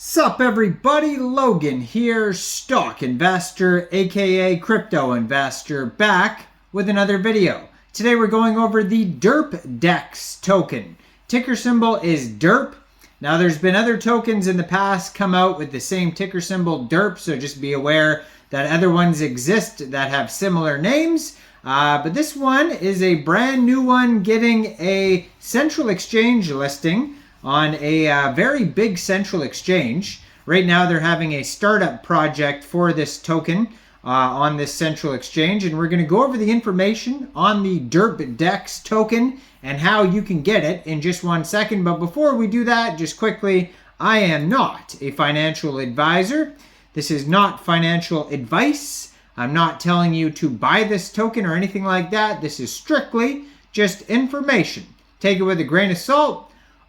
Sup everybody, Logan here, stock investor aka crypto investor, back with another video. Today we're going over the DerpDex token. Ticker symbol is DERP. Now there's been other tokens in the past come out with the same ticker symbol DERP, so just be aware that other ones exist that have similar names. But this one is a brand new one getting a central exchange listing on a very big central exchange. Right now they're having a startup project for this token on this central exchange, and we're going to go over the information on the DerpDex token and how you can get it in just 1 second. But before we do that, just quickly, I am not a financial advisor. This is not financial advice. I'm not telling you to buy this token or anything like that. This is strictly just information. Take it with a grain of salt.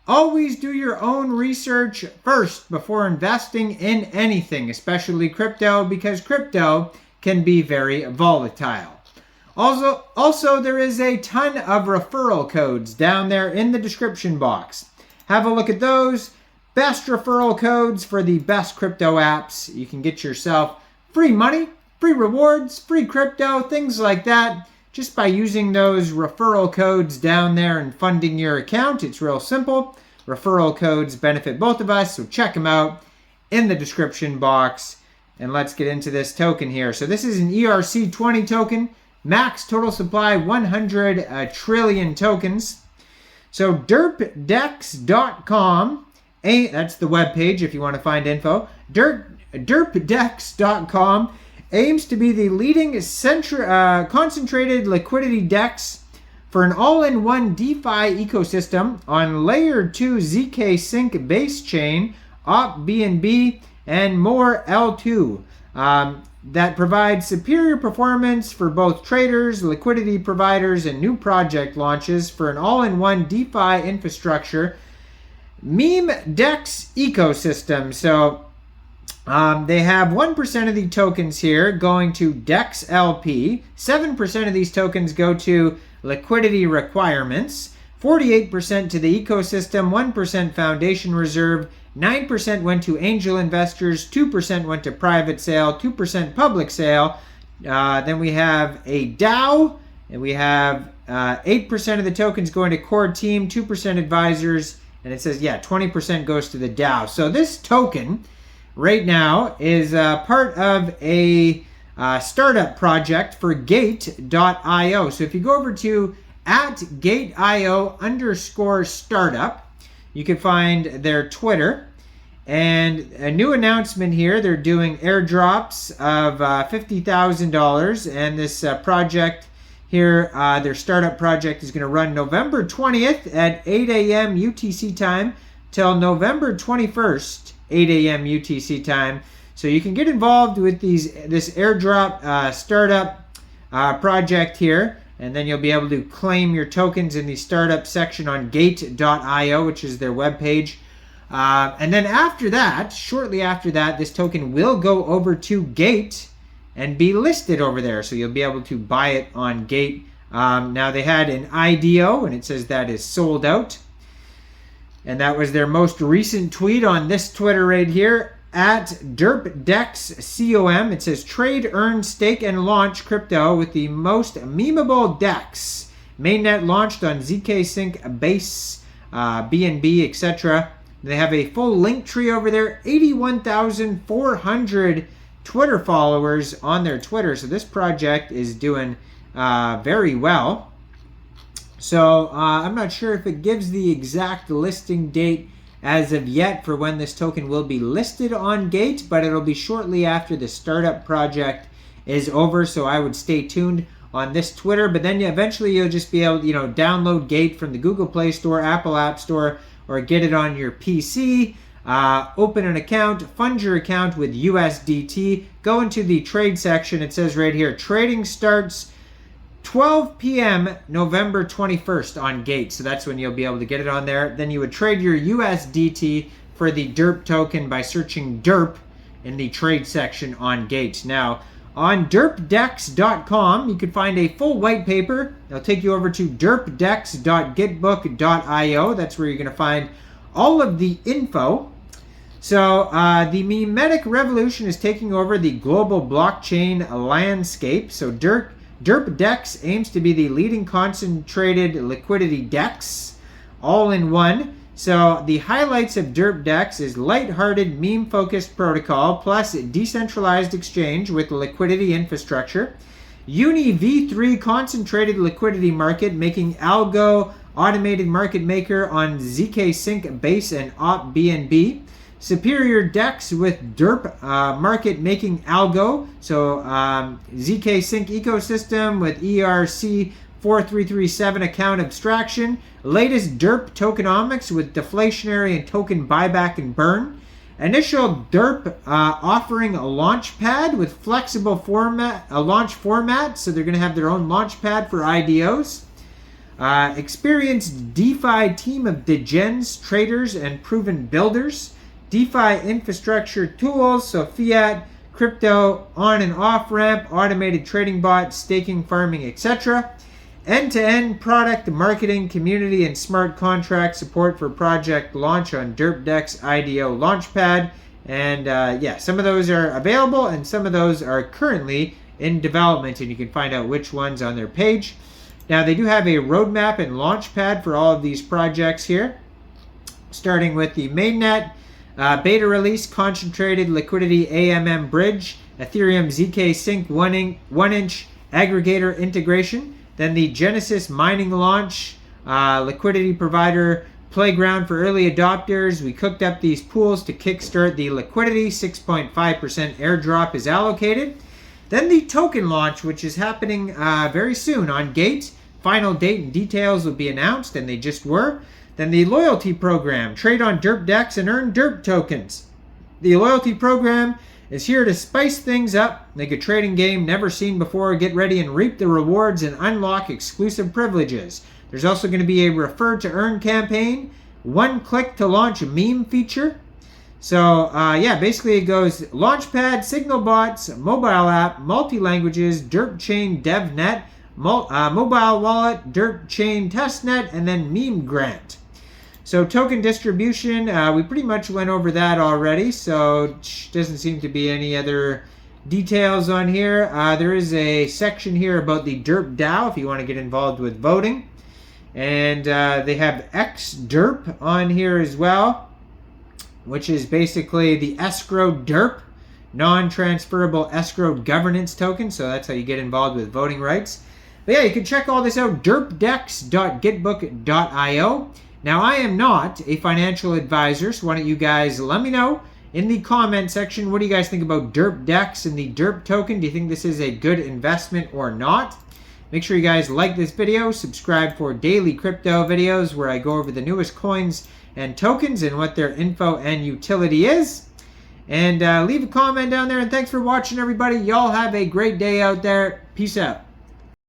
Always do your own research first before investing in anything, especially crypto, because crypto can be very volatile. Also, there is a ton of referral codes down there in the description box. Have a look at those. Best referral codes for the best crypto apps. You can get yourself free money, free rewards, free crypto, things like that, just by using those referral codes down there and funding your account. It's real simple. Referral codes benefit both of us, so check them out in the description box. And let's get into this token here. So this is an ERC20 token, max total supply 100 trillion tokens. So DerpDex.com, that's the web page if you want to find info. DerpDex.com aims to be the leading concentrated liquidity DEX for an all-in-one DeFi ecosystem on Layer 2 ZK Sync base chain, op BNB, and more L2 that provides superior performance for both traders, liquidity providers, and new project launches for an all-in-one DeFi infrastructure meme DEX ecosystem. So they have 1% of the tokens here going to DEX LP, 7% of these tokens go to liquidity requirements, 48% to the ecosystem, 1% foundation reserve, 9% went to angel investors, 2% went to private sale, 2% public sale. Then we have a DAO, and we have 8% of the tokens going to core team, 2% advisors, and it says, 20% goes to the DAO. So this token right now is part of a startup project for Gate.io. So if you go over to @Gate.io_startup, you can find their Twitter. And a new announcement here, they're doing airdrops of $50,000. And this project here, their startup project is going to run November 20th at 8 a.m. UTC time till November 21st, 8 a.m. UTC time. So you can get involved with this airdrop startup project here, and then you'll be able to claim your tokens in the startup section on Gate.io, which is their webpage. And then after that, shortly after that, this token will go over to Gate and be listed over there. So you'll be able to buy it on Gate. Now they had an IDO, and it says that is sold out. And that was their most recent tweet on this Twitter right here. @DerpDexCom, it says trade, earn, stake, and launch crypto with the most memeable DEX. Mainnet launched on ZK Sync base, BNB, etc. They have a full link tree over there. 81,400 Twitter followers on their Twitter. So this project is doing very well. So I'm not sure if it gives the exact listing date as of yet for when this token will be listed on Gate, but it'll be shortly after the startup project is over, so I would stay tuned on this Twitter. But then eventually you'll just be able to download Gate from the Google Play Store, Apple App Store, or get it on your PC, open an account, fund your account with USDT, go into the trade section. It says right here, trading starts 12 p.m. November 21st on Gate. So that's when you'll be able to get it on there. Then you would trade your USDT for the DERP token by searching DERP in the trade section on Gate. Now, on DerpDex.com, you can find a full white paper. It'll take you over to DerpDex.gitbook.io. That's where you're going to find all of the info So the memetic revolution is taking over the global blockchain landscape. So DerpDex aims to be the leading concentrated liquidity DEX, all in one. So the highlights of DerpDex is lighthearted meme-focused protocol plus decentralized exchange with liquidity infrastructure. Uni V3 concentrated liquidity market making algo automated market maker on ZK Sync base and op BNB. Superior DEX with DERP market making algo. So ZK Sync ecosystem with ERC 4337 account abstraction. Latest DERP tokenomics with deflationary and token buyback and burn. Initial DERP offering a launch pad with flexible launch format. So they're going to have their own launch pad for IDOs. Experienced DeFi team of degens, traders, and proven builders. DeFi infrastructure tools, so fiat, crypto, on and off ramp, automated trading bot, staking, farming, etc. End-to-end product marketing, community, and smart contract support for project launch on DerpDex IDO Launchpad. And yeah, some of those are available and some of those are currently in development, and you can find out which ones on their page. Now, they do have a roadmap and launchpad for all of these projects here, starting with the mainnet. Beta release, concentrated liquidity AMM bridge, Ethereum ZK Sync 1-inch aggregator integration, then the Genesis mining launch, liquidity provider playground for early adopters. We cooked up these pools to kickstart the liquidity, 6.5% airdrop is allocated. Then the token launch, which is happening very soon on Gate. Final date and details will be announced, and they just were. Then the loyalty program, trade on DerpDex and earn DERP tokens. The loyalty program is here to spice things up, make a trading game never seen before, get ready and reap the rewards and unlock exclusive privileges. There's also going to be a refer to earn campaign, one click to launch a meme feature. So yeah, basically it goes Launchpad, Signal bots, mobile app, multi-languages, Derp chain DevNet, mobile wallet, Derp chain testnet, and then meme grant. So token distribution, we pretty much went over that already, so doesn't seem to be any other details on here. There is a section here about the DERP DAO if you want to get involved with voting. And they have XDERP on here as well, which is basically the escrow DERP, non-transferable escrow governance token, so that's how you get involved with voting rights. But yeah, you can check all this out, derpdex.gitbook.io. Now, I am not a financial advisor, so why don't you guys let me know in the comment section, what do you guys think about DerpDex and the DERP token? Do you think this is a good investment or not? Make sure you guys like this video, subscribe for daily crypto videos where I go over the newest coins and tokens and what their info and utility is. And leave a comment down there, and thanks for watching, everybody. Y'all have a great day out there. Peace out.